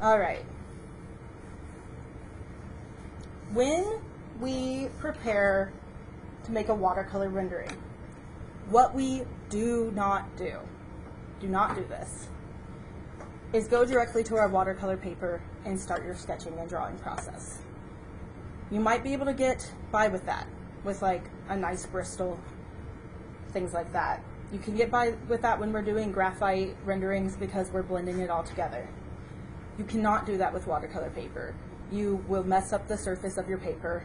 All right. When we prepare to make a watercolor rendering, what we do not do this, is go directly to our watercolor paper and start your sketching and drawing process. You might be able to get by with that, with like a nice Bristol, things like that. You can get by with that when we're doing graphite renderings because we're blending it all together. You cannot do that with watercolor paper. You will mess up the surface of your paper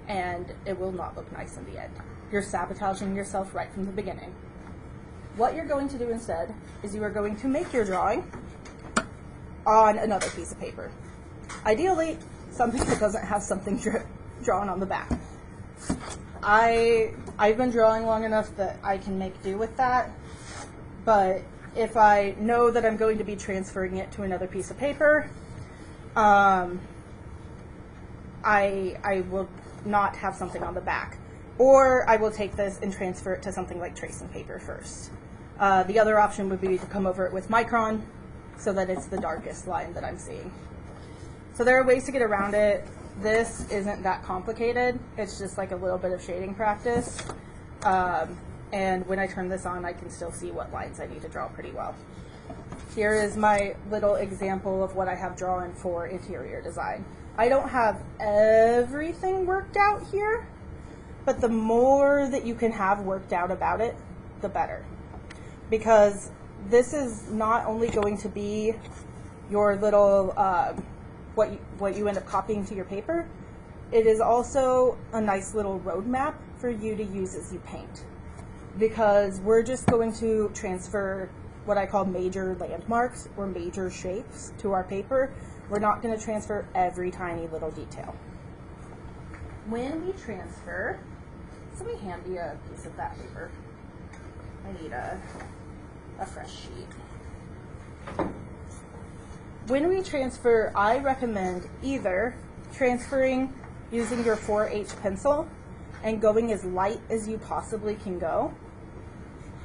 and it will not look nice in the end. You're sabotaging yourself right from the beginning. What you're going to do instead is you are going to make your drawing on another piece of paper. Ideally, something that doesn't have something drawn on the back. I've been drawing long enough that I can make do with that, but if I know that I'm going to be transferring it to another piece of paper, I will not have something on the back. Or I will take this and transfer it to something like tracing paper first. The other option would be to come over it with Micron so that it's the darkest line that I'm seeing. So there are ways to get around it. This isn't that complicated. It's just like a little bit of shading practice. And when I turn this on, I can still see what lines I need to draw pretty well. Here is my little example of what I have drawn for interior design. I don't have everything worked out here, but the more that you can have worked out about it, the better. Because this is not only going to be your little, what you end up copying to your paper, it is also a nice little roadmap for you to use as you paint. Because we're just going to transfer what I call major landmarks or major shapes to our paper. We're not going to transfer every tiny little detail. When we transfer, somebody hand me a piece of that paper. I need a fresh sheet. When we transfer, I recommend either transferring using your 4H pencil and going as light as you possibly can go,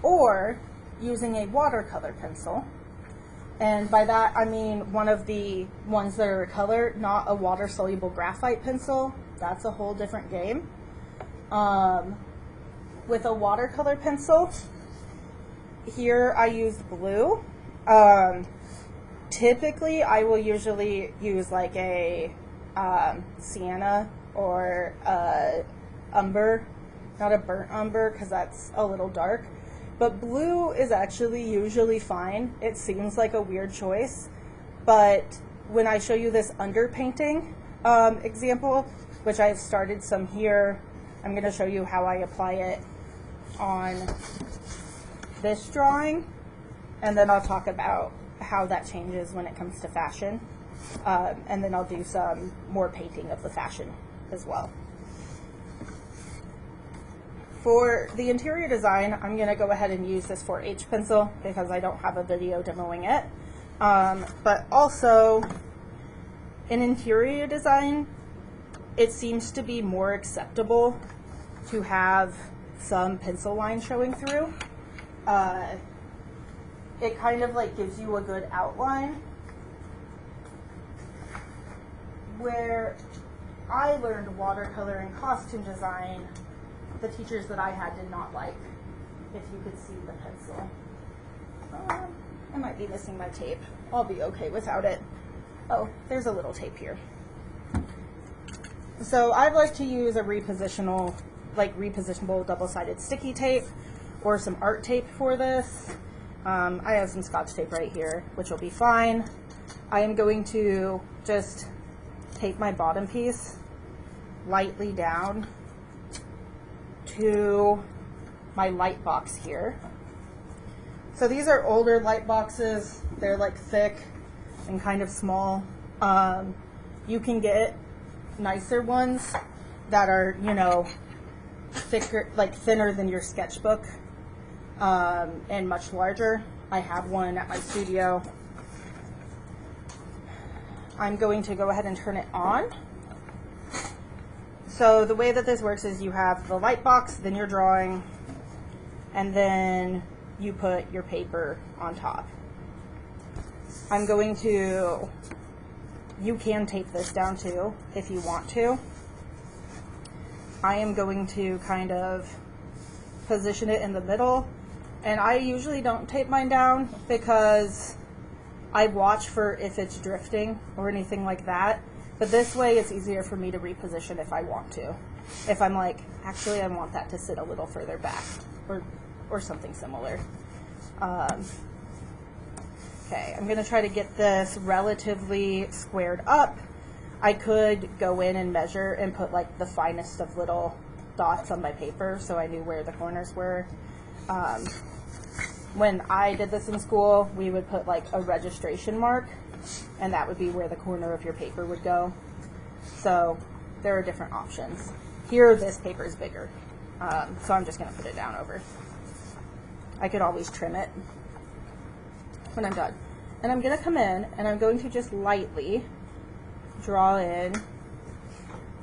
or using a watercolor pencil. And by that I mean one of the ones that are color, not a water-soluble graphite pencil. That's a whole different game. With a watercolor pencil, here I used blue. Typically I will usually use like a sienna or umber, not a burnt umber because that's a little dark. But blue is actually usually fine. It seems like a weird choice, but when I show you this underpainting example, which I've started some here, I'm going to show you how I apply it on this drawing, and then I'll talk about how that changes when it comes to fashion, and then I'll do some more painting of the fashion as well. For the interior design, I'm going to go ahead and use this 4H pencil because I don't have a video demoing it. But also, in interior design, it seems to be more acceptable to have some pencil line showing through. It kind of like gives you a good outline. Where I learned watercolor and costume design, the teachers that I had did not like, if you could see the pencil. I might be missing my tape. I'll be okay without it. Oh, there's a little tape here. So I'd like to use a repositionable double-sided sticky tape or some art tape for this. I have some Scotch tape right here, which will be fine. I am going to just take my bottom piece lightly down to my light box here. So these are older light boxes. They're like thick and kind of small. You can get nicer ones that are, you know, thicker, like thinner than your sketchbook, and much larger. I have one at my studio. I'm going to go ahead and turn it on. So the way that this works is you have the light box, then your drawing, and then you put your paper on top. I'm going to, you can tape this down too if you want to. I am going to kind of position it in the middle, and I usually don't tape mine down because I watch for if it's drifting or anything like that, but this way it's easier for me to reposition if I want to. If I'm like, actually I want that to sit a little further back or something similar. Okay, I'm going to try to get this relatively squared up. I could go in and measure and put like the finest of little dots on my paper so I knew where the corners were. When I did this in school, we would put like a registration mark, and that would be where the corner of your paper would go. So there are different options. Here, this paper is bigger, so I'm just going to put it down over. I could always trim it when I'm done. And I'm going to come in and I'm going to just lightly draw in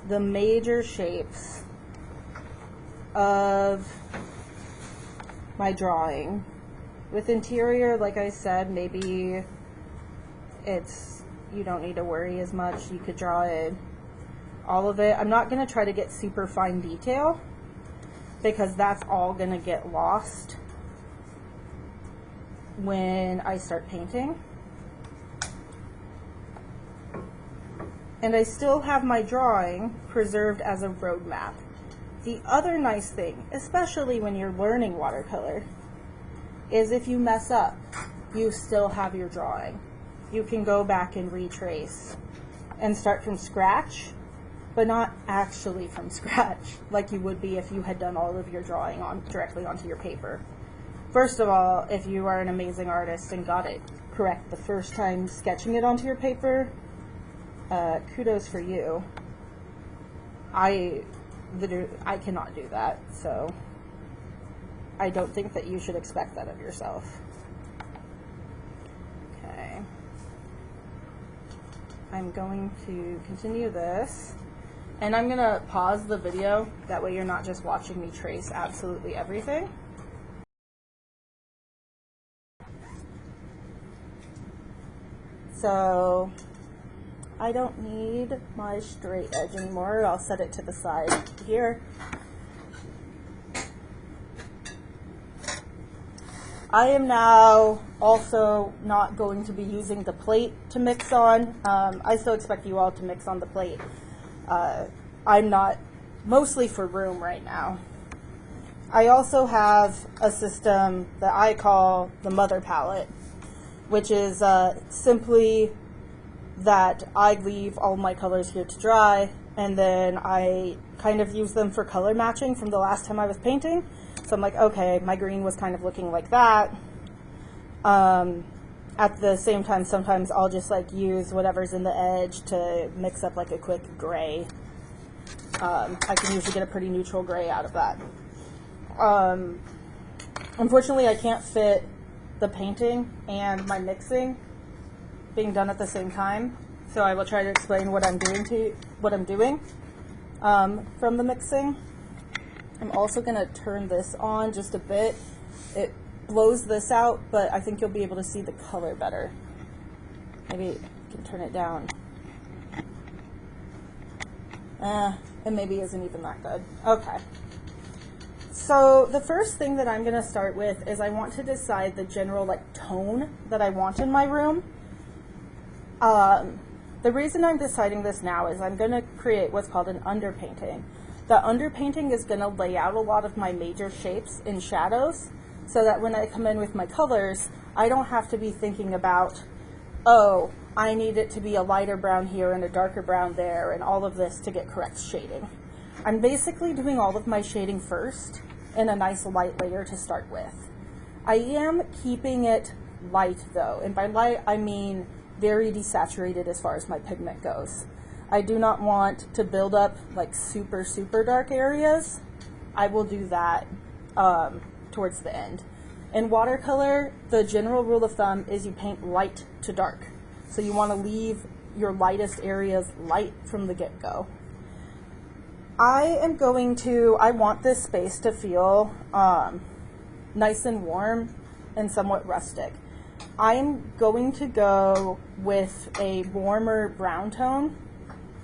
the major shapes of my drawing. With interior, like I said, maybe you don't need to worry as much. You could draw in all of it. I'm not going to try to get super fine detail because that's all going to get lost when I start painting. And I still have my drawing preserved as a road map. The other nice thing, especially when you're learning watercolor, is if you mess up, you still have your drawing. You can go back and retrace and start from scratch, but not actually from scratch like you would be if you had done all of your drawing directly onto your paper. First of all, if you are an amazing artist and got it correct the first time sketching it onto your paper, kudos for you. I cannot do that, so I don't think that you should expect that of yourself. Okay. I'm going to continue this, and I'm going to pause the video. That way you're not just watching me trace absolutely everything. So I don't need my straight edge anymore. I'll set it to the side here. I am now also not going to be using the plate to mix on. I still expect you all to mix on the plate. I'm not, mostly for room right now. I also have a system that I call the mother palette, which is simply that I leave all my colors here to dry, and then I kind of use them for color matching from the last time I was painting. So I'm like, okay, my green was kind of looking like that. At the same time, sometimes I'll just like use whatever's in the edge to mix up like a quick gray. I can usually get a pretty neutral gray out of that. Unfortunately, I can't fit the painting and my mixing being done at the same time, so I will try to explain what I'm doing from the mixing. I'm also going to turn this on just a bit. It blows this out, but I think you'll be able to see the color better. Maybe you can turn it down. It maybe isn't even that good. Okay. So the first thing that I'm going to start with is I want to decide the general like tone that I want in my room. The reason I'm deciding this now is I'm going to create what's called an underpainting. The underpainting is going to lay out a lot of my major shapes in shadows so that when I come in with my colors, I don't have to be thinking about, oh, I need it to be a lighter brown here and a darker brown there and all of this to get correct shading. I'm basically doing all of my shading first in a nice light layer to start with. I am keeping it light though, and by light I mean very desaturated as far as my pigment goes. I do not want to build up like super dark areas. I will do that towards the end. In watercolor, the general rule of thumb is you paint light to dark. So you want to leave your lightest areas light from the get-go. I want this space to feel nice and warm and somewhat rustic. I'm going to go with a warmer brown tone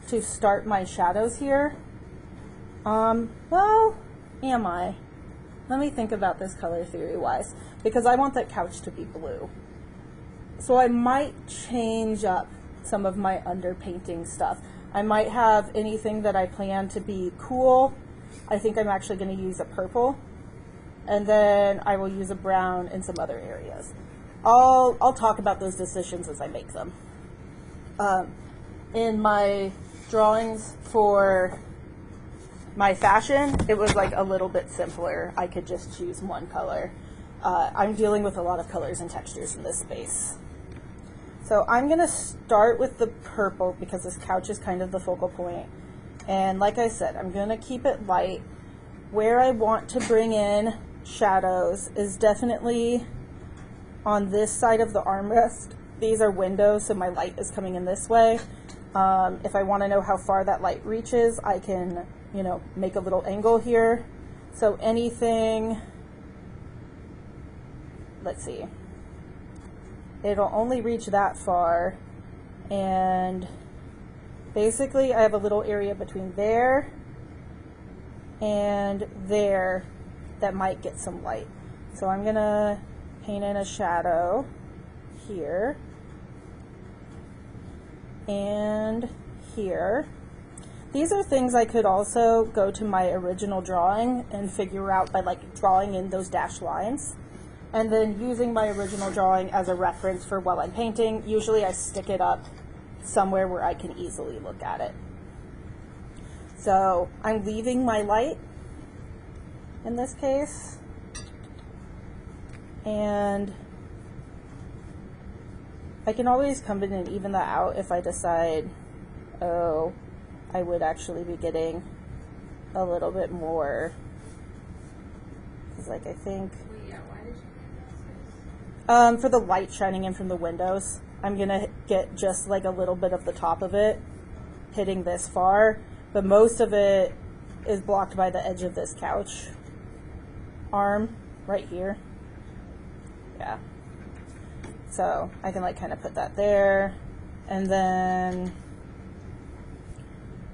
to start my shadows here. Well, am I? Let me think about this color theory wise, because I want that couch to be blue. So I might change up some of my underpainting stuff. I might have anything that I plan to be cool. I think I'm actually going to use a purple, and then I will use a brown in some other areas. I'll talk about those decisions as I make them. In my drawings for my fashion, it was like a little bit simpler. I could just choose one color. I'm dealing with a lot of colors and textures in this space. So I'm going to start with the purple because this couch is kind of the focal point. And like I said, I'm going to keep it light. Where I want to bring in shadows is definitely on this side of the armrest. These are windows, so my light is coming in this way. If I want to know how far that light reaches, I can, make a little angle here. So anything, let's see, it'll only reach that far, and basically I have a little area between there and there that might get some light. So I'm gonna paint in a shadow here and here. These are things I could also go to my original drawing and figure out by drawing in those dashed lines, and then using my original drawing as a reference for while I'm painting. Usually I stick it up somewhere where I can easily look at it. So I'm leaving my light in this case, and I can always come in and even that out if I decide, oh, I would actually be getting a little bit more, because I think for the light shining in from the windows, I'm gonna get just a little bit of the top of it hitting this far, but most of it is blocked by the edge of this couch arm right here. Yeah, so I can kind of put that there, and then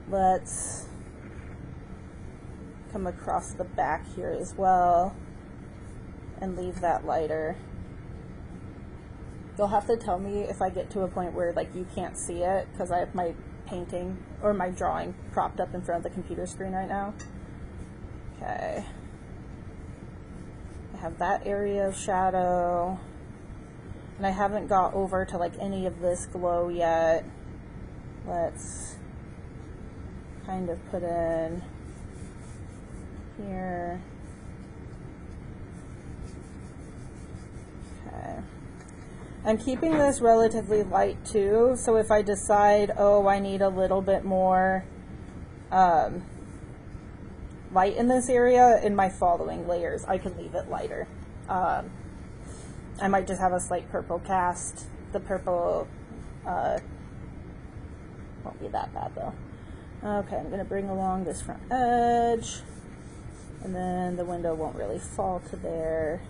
let's come across the back here as well and leave that lighter. You'll have to tell me if I get to a point where you can't see it, because I have my painting or my drawing propped up in front of the computer screen right now. Okay. I have that area of shadow, and I haven't got over to any of this glow yet. Let's kind of put in here. Okay. I'm keeping this relatively light too, so if I decide, oh, I need a little bit more light in this area in my following layers, I can leave it lighter. I might just have a slight purple cast. The purple won't be that bad though. Okay, I'm going to bring along this front edge, and then the window won't really fall to there.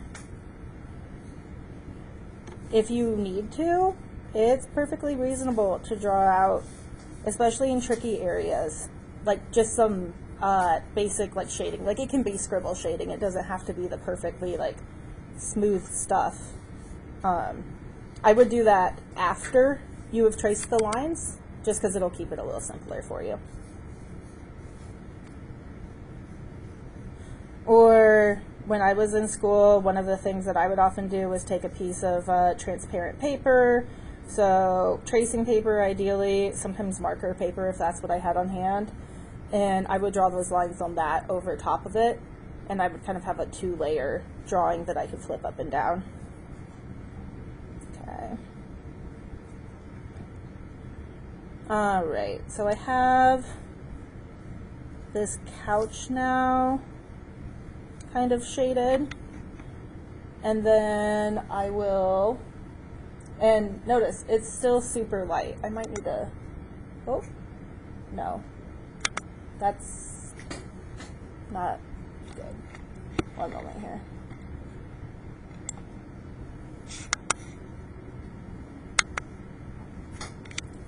If you need to, it's perfectly reasonable to draw out, especially in tricky areas, just some basic shading. It can be scribble shading. It doesn't have to be the perfectly smooth stuff. I would do that after you have traced the lines, just because it'll keep it a little simpler for you. Or when I was in school, one of the things that I would often do was take a piece of transparent paper, so tracing paper ideally, sometimes marker paper if that's what I had on hand, and I would draw those lines on that over top of it, and I would kind of have a two-layer drawing that I could flip up and down. Okay. Alright, so I have this couch now kind of shaded, and then I will, and notice it's still super light. I might need to, oh no, that's not good. One moment here.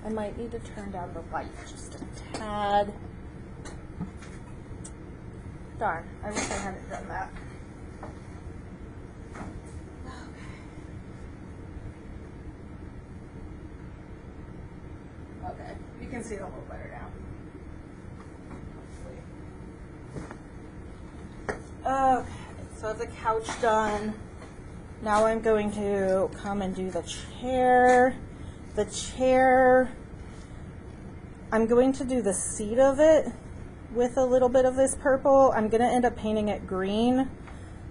I might need to turn down the light just a tad. Darn, I wish I hadn't done that. Okay, you can see it a little better now. Okay, so I have the couch done. Now I'm going to come and do the chair. The chair, I'm going to do the seat of it with a little bit of this purple. I'm going to end up painting it green.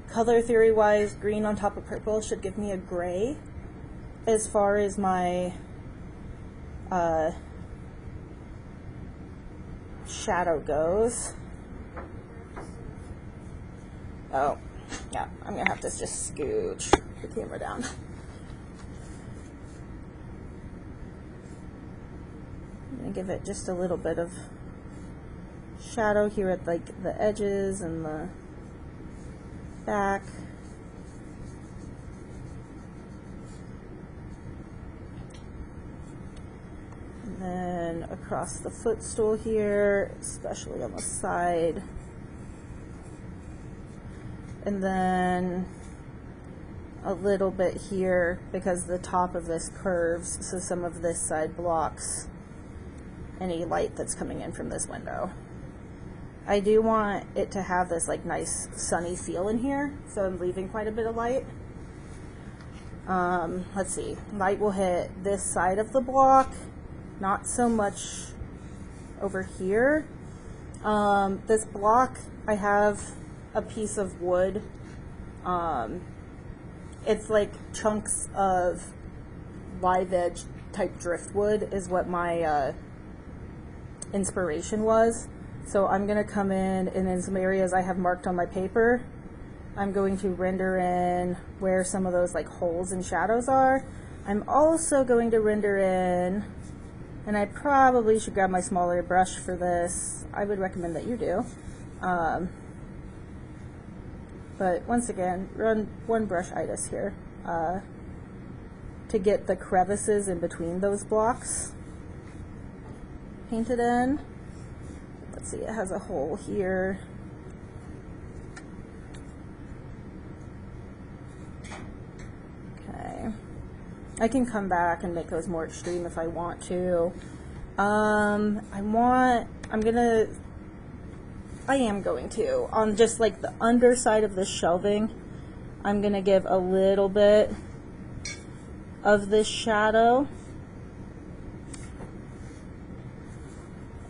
Color theory wise, green on top of purple should give me a gray as far as my shadow goes. Oh, yeah, I'm going to have to just scooch the camera down. I'm going to give it just a little bit of shadow here at like the edges and the back. And then across the footstool here, especially on the side. And then a little bit here because the top of this curves, so some of this side blocks any light that's coming in from this window. I do want it to have this like nice sunny feel in here, so I'm leaving quite a bit of light. Let's see, light will hit this side of the block, not so much over here. This block, I have a piece of wood. It's like chunks of live edge type driftwood is what my inspiration was. So I'm going to come in, and in some areas I have marked on my paper, I'm going to render in where some of those like holes and shadows are. I'm also going to render in, and I probably should grab my smaller brush for this. I would recommend that you do. But once again, run one brush-itis here to get the crevices in between those blocks painted in. Let's see, it has a hole here. Okay. I can come back and make those more extreme if I want to. I am going to, on just like the underside of this shelving, I'm going to give a little bit of this shadow.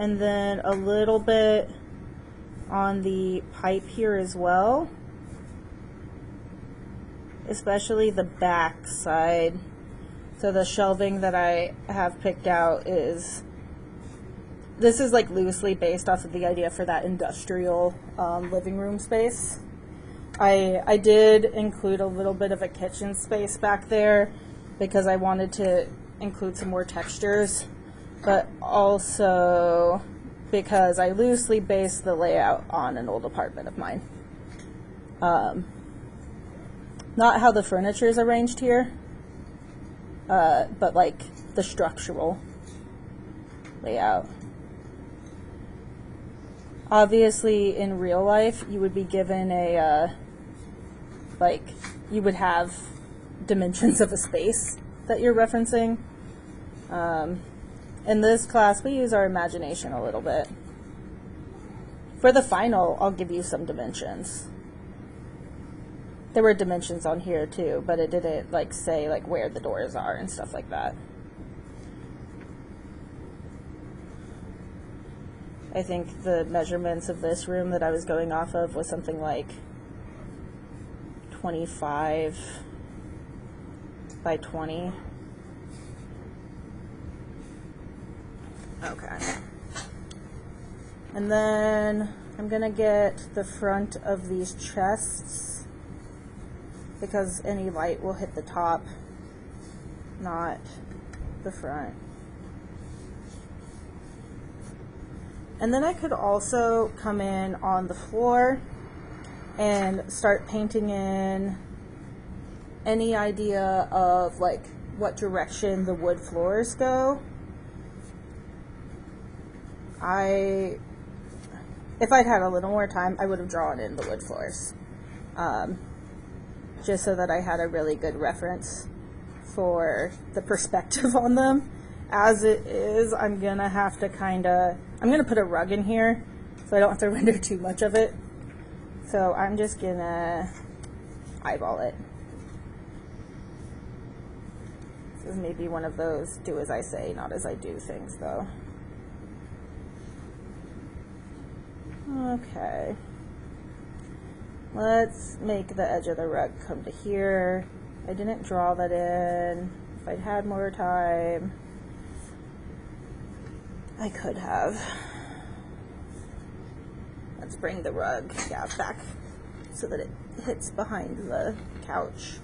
And then a little bit on the pipe here as well. Especially the back side. So the shelving that I have picked out is, this is like loosely based off of the idea for that industrial living room space. I did include a little bit of a kitchen space back there because I wanted to include some more textures, but also because I loosely based the layout on an old apartment of mine. Not how the furniture is arranged here, but like the structural layout. Obviously, in real life, you would be given a, you would have dimensions of a space that you're referencing. In this class, we use our imagination a little bit. For the final, I'll give you some dimensions. There were dimensions on here too, but it didn't like say like where the doors are and stuff like that. I think the measurements of this room that I was going off of was something like 25 by 20. Okay. And then I'm going to get the front of these chests because any light will hit the top, not the front. And then I could also come in on the floor and start painting in any idea of like what direction the wood floors go. If I'd had a little more time, I would have drawn in the wood floors, just so that I had a really good reference for the perspective on them. As it is, I'm gonna have to I'm gonna put a rug in here so I don't have to render too much of it. So I'm just gonna eyeball it. This is maybe one of those do as I say, not as I do things though. Okay. Let's make the edge of the rug come to here. I didn't draw that in. If I'd had more time, I could have. Let's bring the rug, back so that it hits behind the couch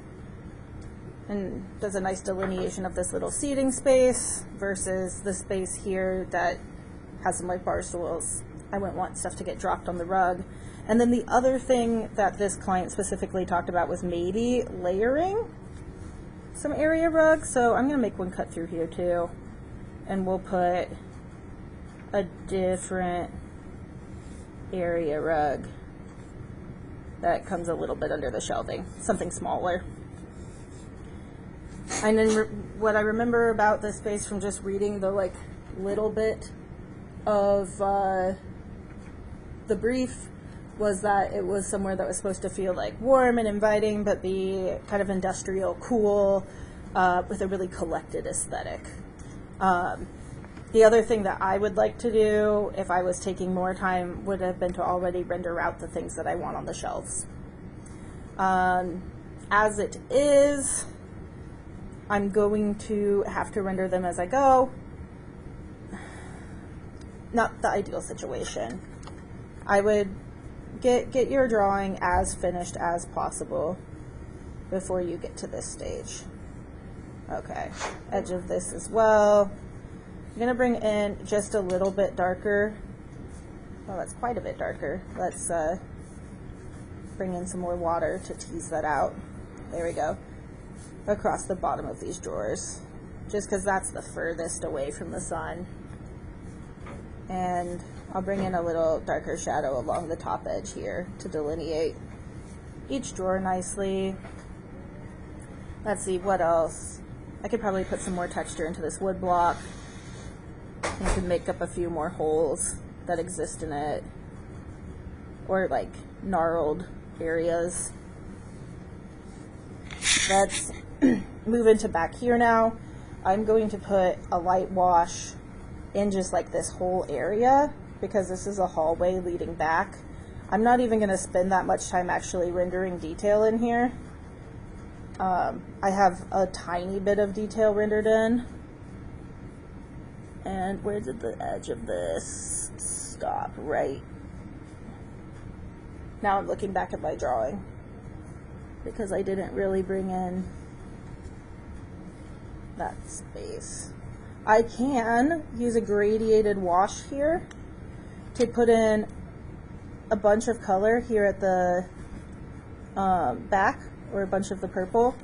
and does a nice delineation of this little seating space versus the space here that has some like bar stools. I wouldn't want stuff to get dropped on the rug. And then the other thing that this client specifically talked about was maybe layering some area rugs. So I'm gonna make one cut through here too, and we'll put a different area rug that comes a little bit under the shelving, something smaller. And then what I remember about this space from just reading the like little bit of the brief was that it was somewhere that was supposed to feel like warm and inviting, but be kind of industrial, cool, with a really collected aesthetic. The other thing that I would like to do if I was taking more time would have been to already render out the things that I want on the shelves. As it is, I'm going to have to render them as I go. Not the ideal situation. I would get your drawing as finished as possible before you get to this stage. Okay, edge of this as well. I'm gonna bring in just a little bit darker. Oh, that's quite a bit darker. Let's bring in some more water to tease that out. There we go. Across the bottom of these drawers, just because that's the furthest away from the sun. And I'll bring in a little darker shadow along the top edge here to delineate each drawer nicely. Let's see, what else? I could probably put some more texture into this wood block. I could make up a few more holes that exist in it, or like gnarled areas. Let's move into back here now. I'm going to put a light wash in just like this whole area because this is a hallway leading back. I'm not even going to spend that much time actually rendering detail in here. I have a tiny bit of detail rendered in. And where did the edge of this stop? Right. Now I'm looking back at my drawing because I didn't really bring in that space. I can use a gradiated wash here to put in a bunch of color here at the back, or a bunch of the purple,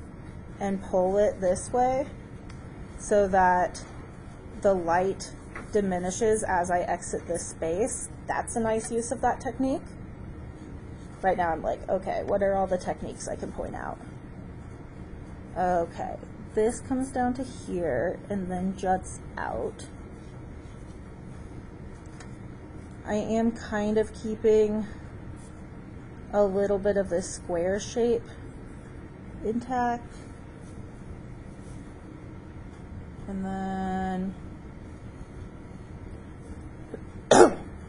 and pull it this way so that the light diminishes as I exit this space. That's a nice use of that technique. Right now I'm like, okay, what are all the techniques I can point out? Okay, this comes down to here and then juts out. I am kind of keeping a little bit of this square shape intact. And then,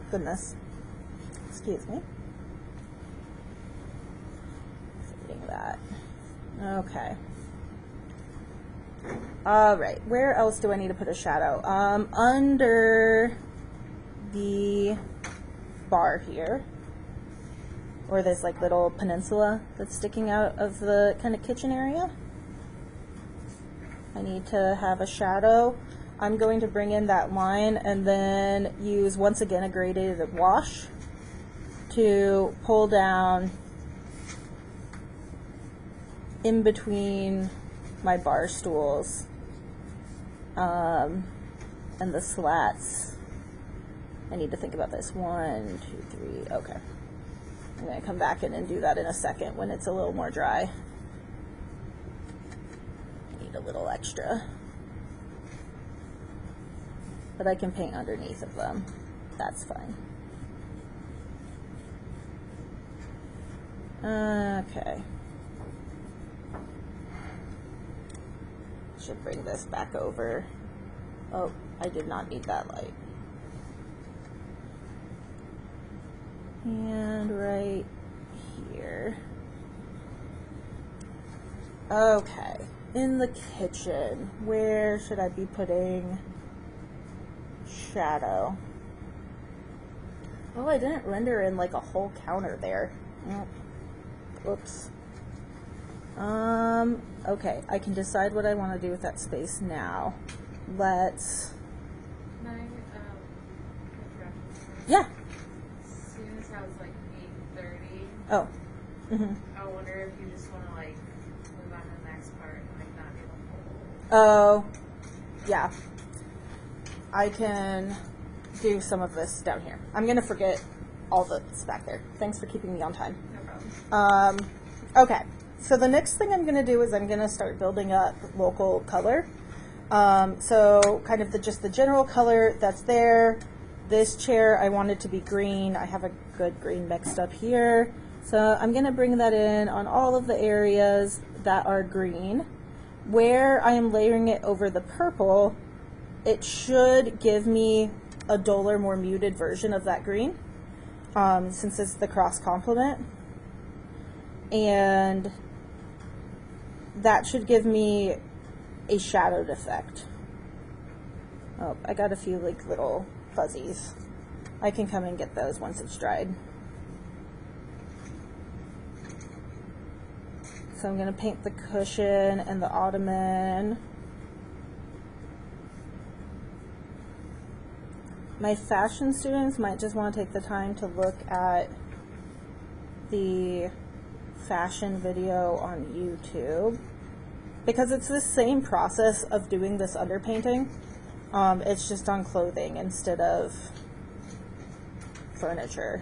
goodness, excuse me. Fading that. Okay. All right, where else do I need to put a shadow? Under the bar here, or this like little peninsula that's sticking out of the kind of kitchen area. I need to have a shadow. I'm going to bring in that line and then use once again a gradiated wash to pull down in between my bar stools and the slats I need to think about this. 1, 2, 3. Okay. I'm going to come back in and do that in a second when it's a little more dry. I need a little extra. But I can paint underneath of them. That's fine. Okay. Should bring this back over. Oh, I did not need that light. And right here. Okay, in the kitchen, where should I be putting shadow? Oh, I didn't render in like a whole counter there. Oops. Okay, I can decide what I want to do with that space now. Let's... Yeah. Soon as how it's like 8:30. Oh. I wonder if you just want to like move on to the next part and like not do the Oh. whole. Yeah. I can do some of this down here. I'm gonna forget all that's back there. Thanks for keeping me on time. No problem. Okay. So the next thing I'm gonna do is I'm gonna start building up local color. So kind of just the general color that's there. This chair, I want it to be green. I have a good green mixed up here. So I'm gonna bring that in on all of the areas that are green. Where I am layering it over the purple, it should give me a duller, more muted version of that green, since it's the cross complement. And that should give me a shadowed effect. Oh, I got a few like little fuzzies. I can come and get those once it's dried. So I'm going to paint the cushion and the ottoman. My fashion students might just want to take the time to look at the fashion video on YouTube, because it's the same process of doing this underpainting. It's just on clothing instead of furniture.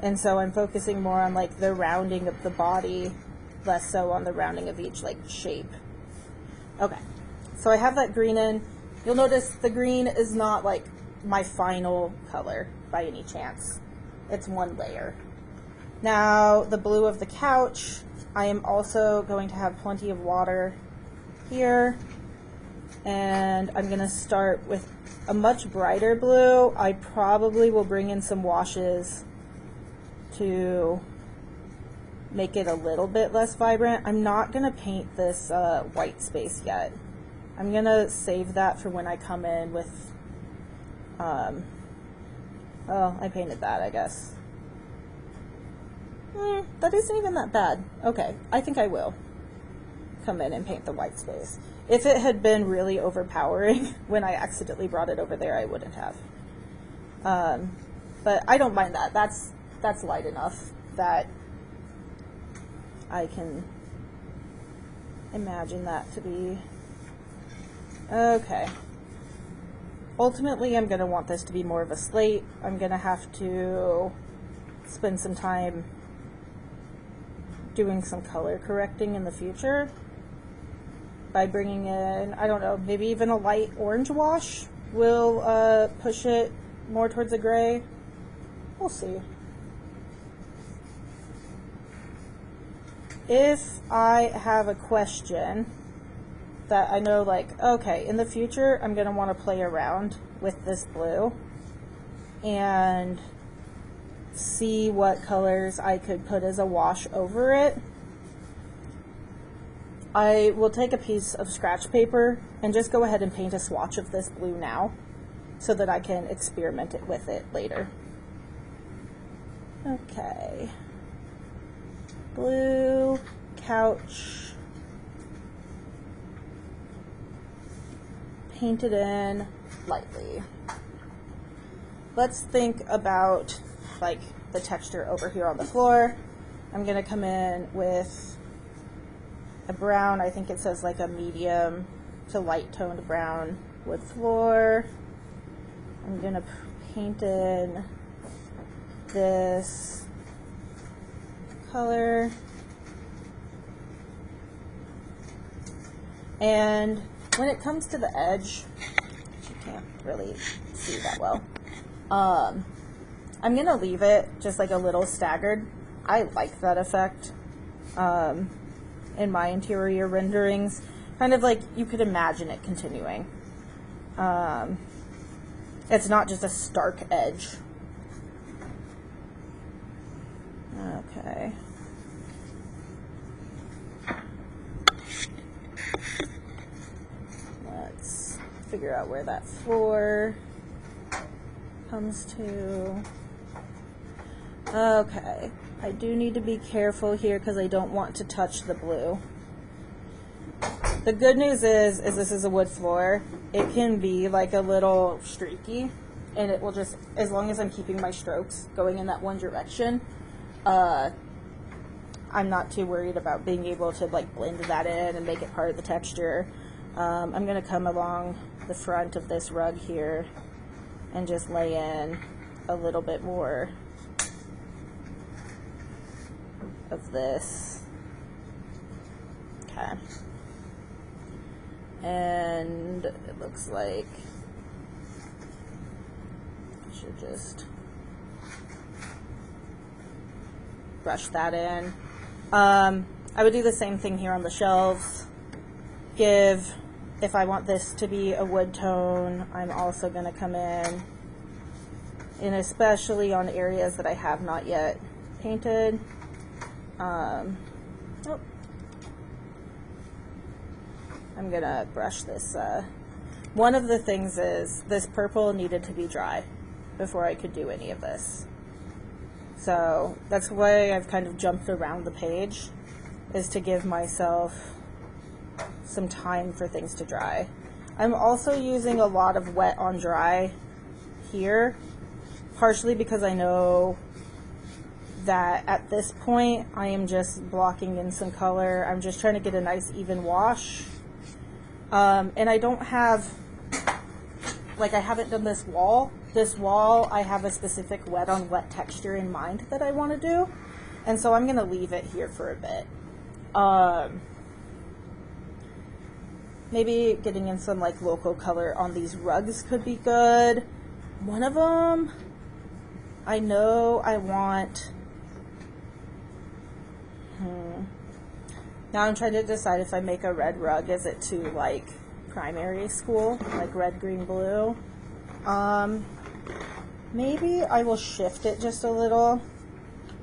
And so I'm focusing more on like the rounding of the body, less so on the rounding of each like shape. Okay, so I have that green in. You'll notice the green is not like my final color by any chance. It's one layer. Now the blue of the couch, I am also going to have plenty of water here, and I'm going to start with a much brighter blue. I probably will bring in some washes to make it a little bit less vibrant. I'm not going to paint this white space yet. I'm going to save that for when I come in with, well, I painted that, I guess. That isn't even that bad. Okay, I think I will come in and paint the white space. If it had been really overpowering when I accidentally brought it over there, I wouldn't have. But I don't mind that. That's light enough that I can imagine that to be okay. Ultimately, I'm going to want this to be more of a slate. I'm going to have to spend some time doing some color correcting in the future by bringing in, I don't know, maybe even a light orange wash will push it more towards a gray. We'll see. If I have a question that I know, like, okay, in the future I'm going to want to play around with this blue and see what colors I could put as a wash over it, I will take a piece of scratch paper and just go ahead and paint a swatch of this blue now so that I can experiment with it later. Okay. Blue couch. Painted in lightly. Let's think about like the texture over here on the floor. I'm gonna come in with a brown. I think it says like a medium to light toned brown. wood floor. I'm gonna paint in this color. And when it comes to the edge, which you can't really see that well, I'm gonna leave it just like a little staggered. I like that effect in my interior renderings. Kind of like you could imagine it continuing. It's not just a stark edge. Okay. Let's figure out where that floor comes to. Okay. I do need to be careful here because I don't want to touch the blue. The good news is this is a wood floor. It can be like a little streaky, and it will just, as long as I'm keeping my strokes going in that one direction, I'm not too worried about being able to like blend that in and make it part of the texture. I'm going to come along the front of this rug here and just lay in a little bit more of this. Okay. And it looks like I should just brush that in. I would do the same thing here on the shelves. If I want this to be a wood tone, I'm also going to come in, and especially on areas that I have not yet painted. I'm going to brush this. One of the things is this purple needed to be dry before I could do any of this. So that's why I've kind of jumped around the page, is to give myself some time for things to dry. I'm also using a lot of wet on dry here, partially because I know that at this point I am just blocking in some color. I'm just trying to get a nice even wash. And I don't have, like, I haven't done this wall. This wall, I have a specific wet on wet texture in mind that I want to do. And so I'm going to leave it here for a bit. Maybe getting in some like local color on these rugs could be good. One of them, I know I want, now I'm trying to decide if I make a red rug, is it to like primary school, like red, green, blue? Maybe I will shift it just a little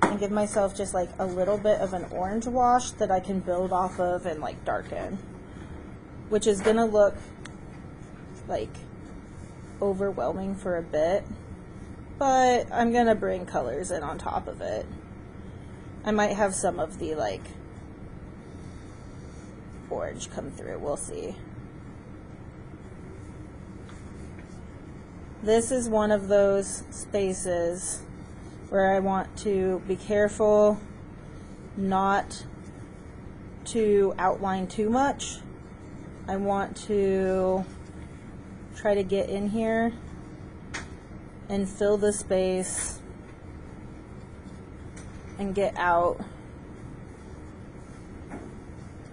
and give myself just like a little bit of an orange wash that I can build off of and like darken, which is gonna look like overwhelming for a bit, but I'm gonna bring colors in on top of it. I might have some of the like orange come through, we'll see. This is one of those spaces where I want to be careful not to outline too much. I want to try to get in here and fill the space and get out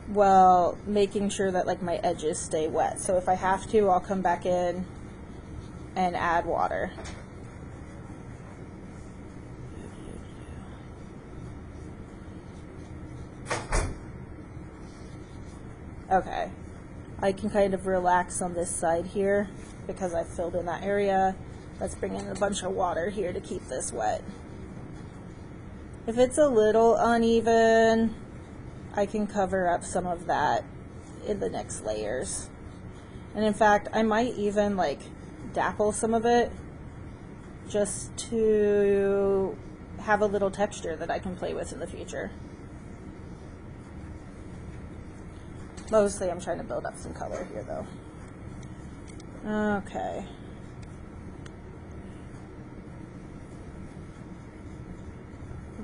while making sure that like my edges stay wet. So if I have to, I'll come back in and add water. Okay, I can kind of relax on this side here because I filled in that area. Let's bring in a bunch of water here to keep this wet. If it's a little uneven, I can cover up some of that in the next layers. And in fact, I might even like dapple some of it just to have a little texture that I can play with in the future. Mostly I'm trying to build up some color here though. Okay.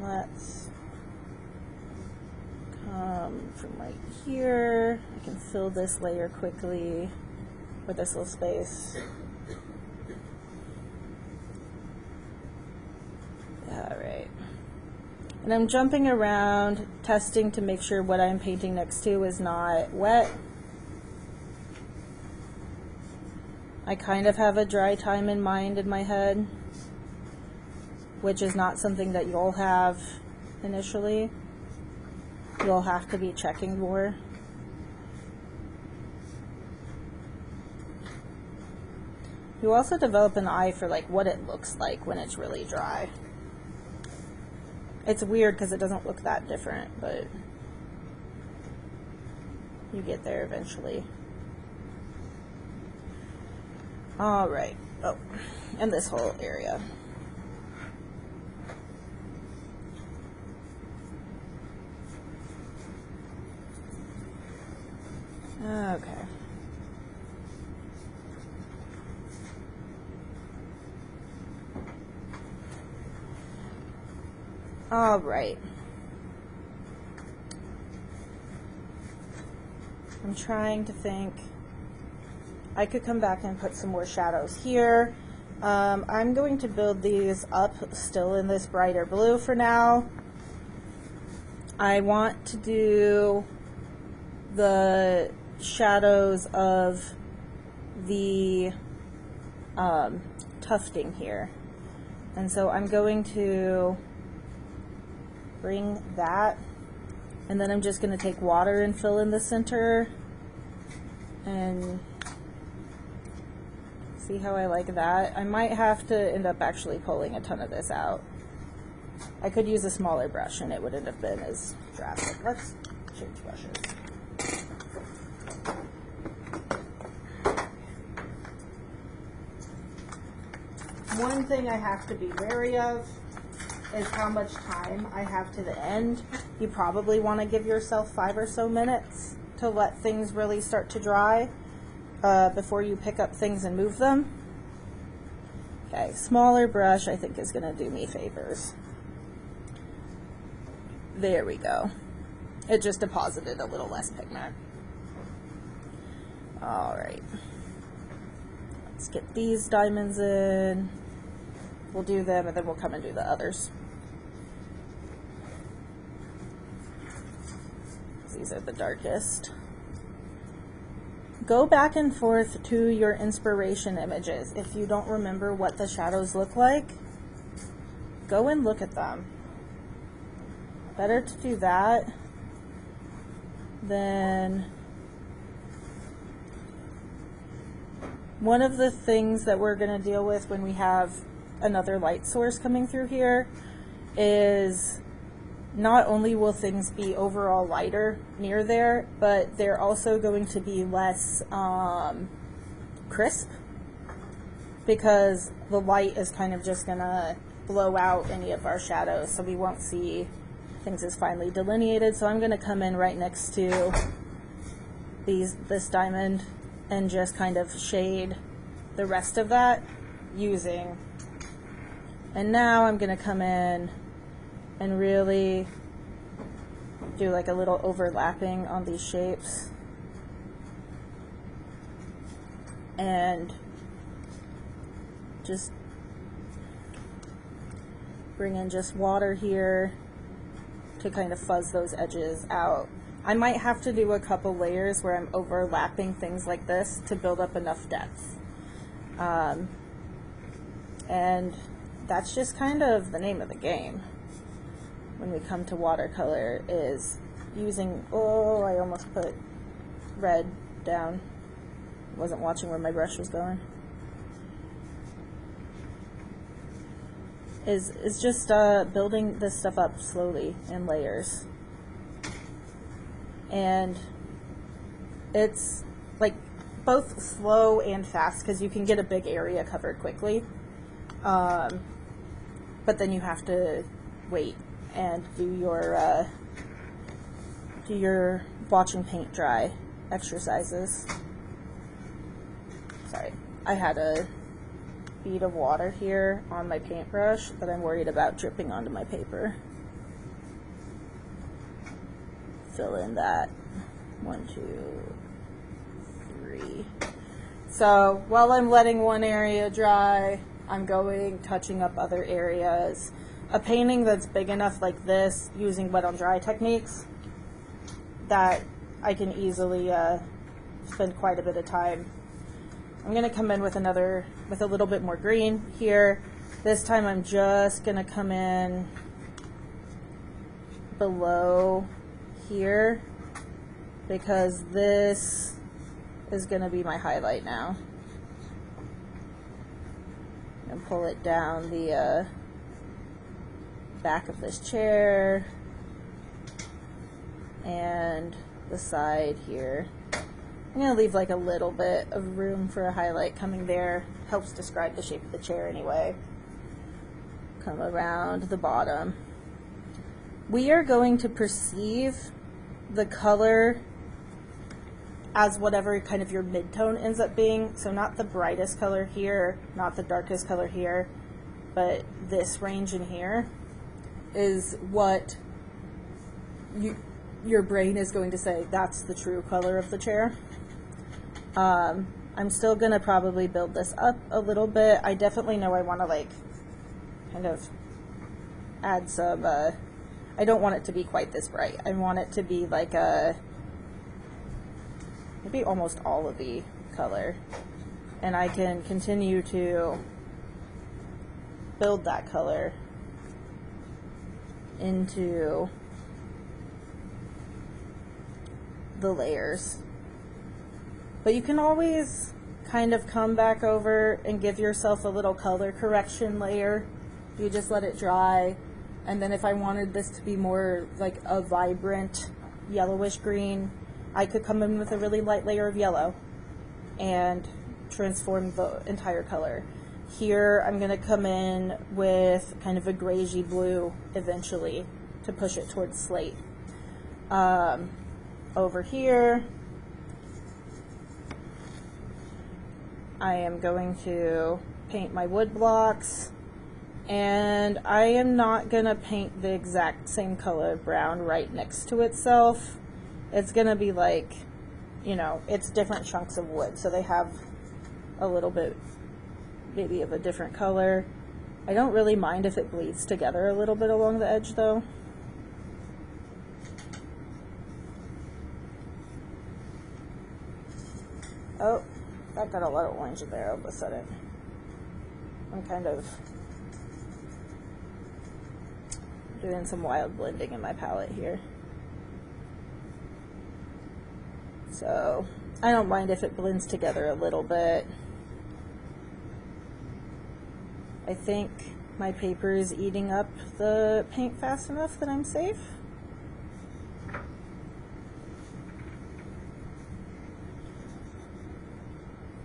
Let's come from right here. I can fill this layer quickly. with this little space. Alright. And I'm jumping around, testing to make sure what I'm painting next to is not wet. I kind of have a dry time in mind in my head, which is not something that you'll have initially. You'll have to be checking more. You also develop an eye for like what it looks like when it's really dry. It's weird because it doesn't look that different, but you get there eventually. All right. Oh, and this whole area. Okay. All right. I'm trying to think. I could come back and put some more shadows here. I'm going to build these up still in this brighter blue for now. I want to do the shadows of the tufting here. And so I'm going to bring that, and then I'm just going to take water and fill in the center and see how I like that. I might have to end up actually pulling a ton of this out. I could use a smaller brush and it wouldn't have been as drastic. Let's change brushes. One thing I have to be wary of is how much time I have to the end. You probably want to give yourself 5 or so minutes to let things really start to dry before you pick up things and move them. Okay, smaller brush I think is going to do me favors. There we go. It just deposited a little less pigment. Alright. Let's get these diamonds in. We'll do them and then we'll come and do the others. These are the darkest. Go back and forth to your inspiration images. If you don't remember what the shadows look like, go and look at them. Better to do that than... One of the things that we're going to deal with when we have another light source coming through here is not only will things be overall lighter near there, but they're also going to be less crisp, because the light is kind of just going to blow out any of our shadows, so we won't see things as finely delineated. So I'm going to come in right next to this diamond and just kind of shade the rest of that using. And now I'm going to come in and really do like a little overlapping on these shapes. And just bring in just water here to kind of fuzz those edges out. I might have to do a couple layers where I'm overlapping things like this to build up enough depth. And that's just kind of the name of the game when we come to watercolor, is using, oh, I almost put red down. Wasn't watching where my brush was going. Is just building this stuff up slowly in layers. And it's like both slow and fast because you can get a big area covered quickly. But then you have to wait and do your watch and paint dry exercises. Sorry, I had a bead of water here on my paintbrush that I'm worried about dripping onto my paper. Fill in that 1, 2, 3. So while I'm letting one area dry, I'm touching up other areas. A painting that's big enough like this, using wet on dry techniques, that I can easily spend quite a bit of time. I'm going to come in with a little bit more green here. This time I'm just going to come in below here, because this is going to be my highlight now. And pull it down the back of this chair and the side here. I'm going to leave like a little bit of room for a highlight coming there. Helps describe the shape of the chair anyway. Come around the bottom. We are going to perceive the color as whatever kind of your mid-tone ends up being. So not the brightest color here, not the darkest color here, but this range in here is what your brain is going to say that's the true color of the chair. I'm still going to probably build this up a little bit. I definitely know I want to like kind of add some, I don't want it to be quite this bright. I want it to be like a, maybe almost olivey color. And I can continue to build that color into the layers. But you can always kind of come back over and give yourself a little color correction layer. You just let it dry. And then if I wanted this to be more like a vibrant yellowish green, I could come in with a really light layer of yellow and transform the entire color. Here I'm going to come in with kind of a greyish blue eventually to push it towards slate. Over here I am going to paint my wood blocks, and I am not going to paint the exact same color brown right next to itself. It's going to be like, you know, it's different chunks of wood, so they have a little bit maybe of a different color. I don't really mind if it bleeds together a little bit along the edge though. Oh, that got a lot of orange in there all of a sudden. I'm kind of doing some wild blending in my palette here. So I don't mind if it blends together a little bit. I think my paper is eating up the paint fast enough that I'm safe.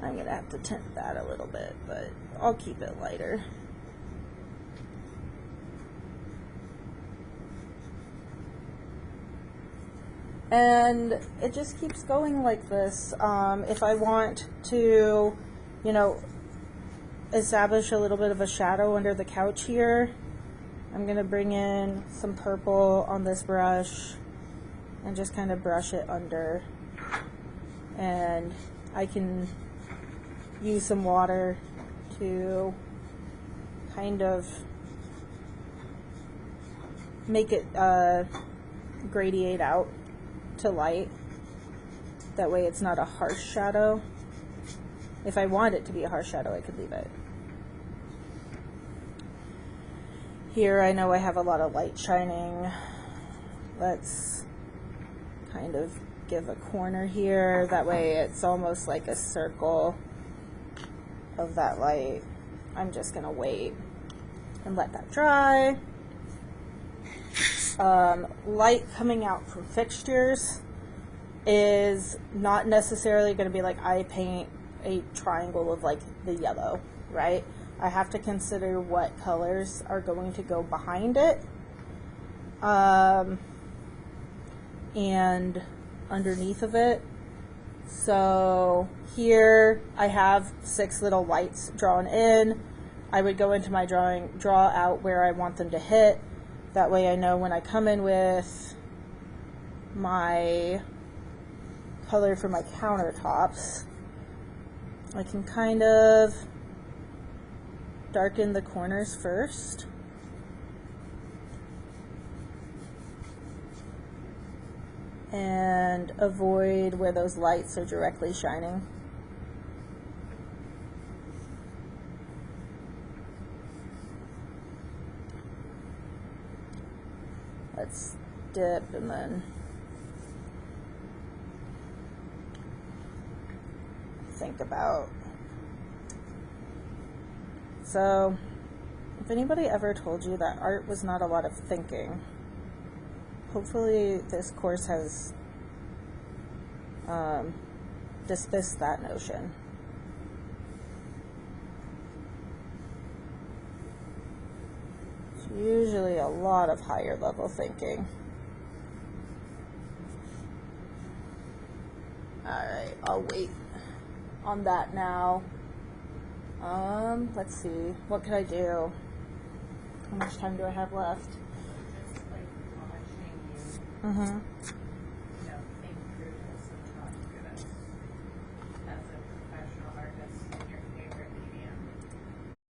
I'm going to have to tint that a little bit, but I'll keep it lighter. And it just keeps going like this. If I want to, you know, establish a little bit of a shadow under the couch here, I'm going to bring in some purple on this brush and just kind of brush it under. And I can use some water to kind of make it gradiate out to light. That way it's not a harsh shadow. If I want it to be a harsh shadow, I could leave it. Here I know I have a lot of light shining. Let's kind of give a corner here. That way it's almost like a circle of that light. I'm just gonna wait and let that dry. Light coming out from fixtures is not necessarily going to be like I paint a triangle of like the yellow, right? I have to consider what colors are going to go behind it and underneath of it. So here I have 6 little lights drawn in. I would go into my drawing, draw out where I want them to hit. That way I know when I come in with my color for my countertops, I can kind of darken the corners first. And avoid where those lights are directly shining. Let's dip and then think about. So, if anybody ever told you that art was not a lot of thinking, hopefully this course has dismissed that notion. It's usually a lot of higher level thinking. Alright, I'll wait on that now. Let's see. What could I do? How much time do I have left? Just like watching you. Mm-hmm.